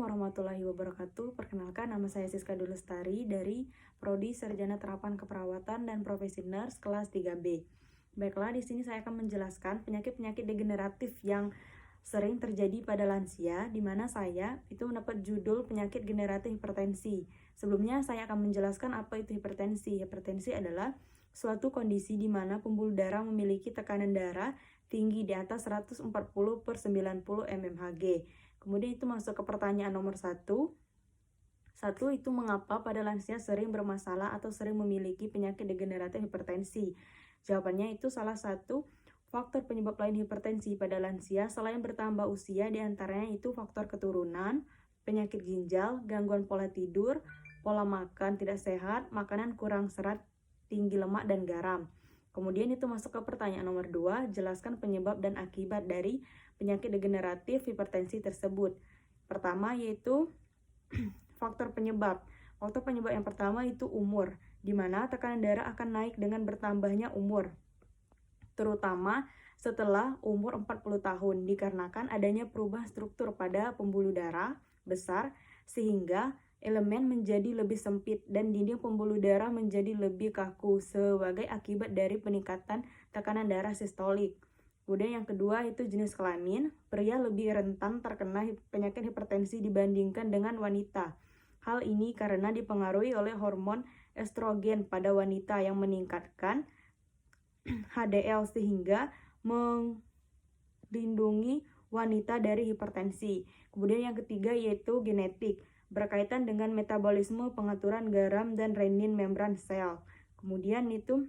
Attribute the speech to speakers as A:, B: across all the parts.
A: warahmatullahi wabarakatuh. Perkenalkan, nama saya Siska Dulestari dari Prodi Sarjana Terapan Keperawatan dan Profesi Nurse kelas 3B. Baiklah, di sini saya akan menjelaskan penyakit-penyakit degeneratif yang sering terjadi pada lansia, di mana saya itu mendapat judul penyakit generatif hipertensi. Sebelumnya saya akan menjelaskan apa itu hipertensi. Hipertensi adalah suatu kondisi di mana pembuluh darah memiliki tekanan darah tinggi di atas 140/90 mmHg. Kemudian itu masuk ke pertanyaan nomor 1. Satu itu mengapa pada lansia sering bermasalah atau sering memiliki penyakit degeneratif hipertensi? Jawabannya itu salah satu faktor penyebab lain hipertensi pada lansia selain bertambah usia diantaranya itu faktor keturunan, penyakit ginjal, gangguan pola tidur, pola makan tidak sehat, makanan kurang serat, tinggi lemak dan garam. Kemudian itu masuk ke pertanyaan nomor 2, jelaskan penyebab dan akibat dari penyakit degeneratif hipertensi tersebut. Pertama yaitu faktor penyebab. Faktor penyebab yang pertama itu umur, di mana tekanan darah akan naik dengan bertambahnya umur, terutama setelah umur 40 tahun, dikarenakan adanya perubahan struktur pada pembuluh darah besar sehingga elemen menjadi lebih sempit dan dinding pembuluh darah menjadi lebih kaku sebagai akibat dari peningkatan tekanan darah sistolik. Kemudian yang kedua itu jenis kelamin. Pria lebih rentan terkena penyakit hipertensi dibandingkan dengan wanita. Hal ini karena dipengaruhi oleh hormon estrogen pada wanita yang meningkatkan HDL sehingga melindungi wanita dari hipertensi. Kemudian yang ketiga yaitu genetik, berkaitan dengan metabolisme, pengaturan garam dan renin membran sel. Kemudian itu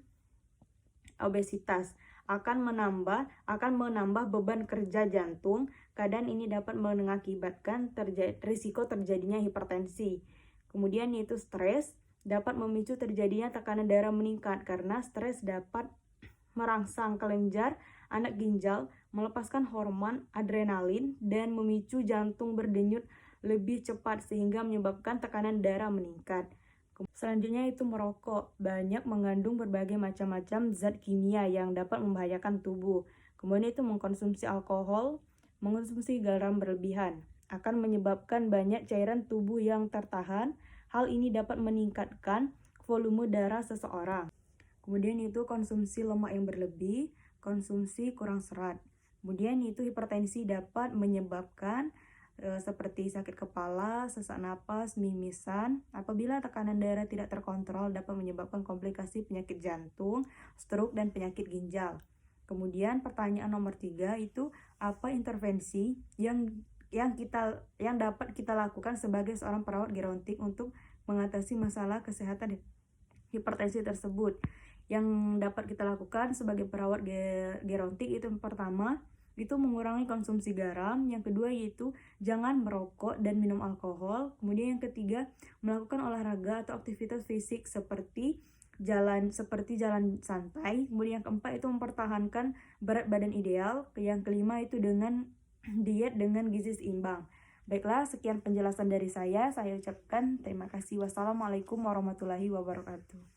A: obesitas akan menambah beban kerja jantung. Keadaan ini dapat mengakibatkan risiko terjadinya hipertensi. Kemudian yaitu stres dapat memicu terjadinya tekanan darah meningkat karena stres dapat merangsang kelenjar anak ginjal melepaskan hormon adrenalin dan memicu jantung berdenyut lebih cepat sehingga menyebabkan tekanan darah meningkat. Selanjutnya itu merokok, banyak mengandung berbagai macam-macam zat kimia yang dapat membahayakan tubuh. Kemudian itu mengkonsumsi alkohol, mengkonsumsi garam berlebihan, akan menyebabkan banyak cairan tubuh yang tertahan. Hal ini dapat meningkatkan volume darah seseorang. Kemudian itu konsumsi lemak yang berlebih, konsumsi kurang serat. Kemudian itu hipertensi dapat menyebabkan seperti sakit kepala, sesak napas, mimisan. Apabila tekanan darah tidak terkontrol dapat menyebabkan komplikasi penyakit jantung, stroke dan penyakit ginjal. Kemudian pertanyaan nomor 3 itu apa intervensi yang dapat kita lakukan sebagai seorang perawat gerontik untuk mengatasi masalah kesehatan hipertensi tersebut. Yang dapat kita lakukan sebagai perawat gerontik itu yang pertama itu mengurangi konsumsi garam, yang kedua yaitu jangan merokok dan minum alkohol, kemudian yang ketiga melakukan olahraga atau aktivitas fisik seperti jalan santai, kemudian yang keempat itu mempertahankan berat badan ideal, yang kelima itu dengan diet dengan gizi seimbang. Baiklah, sekian penjelasan dari saya ucapkan terima kasih. Wassalamualaikum warahmatullahi wabarakatuh.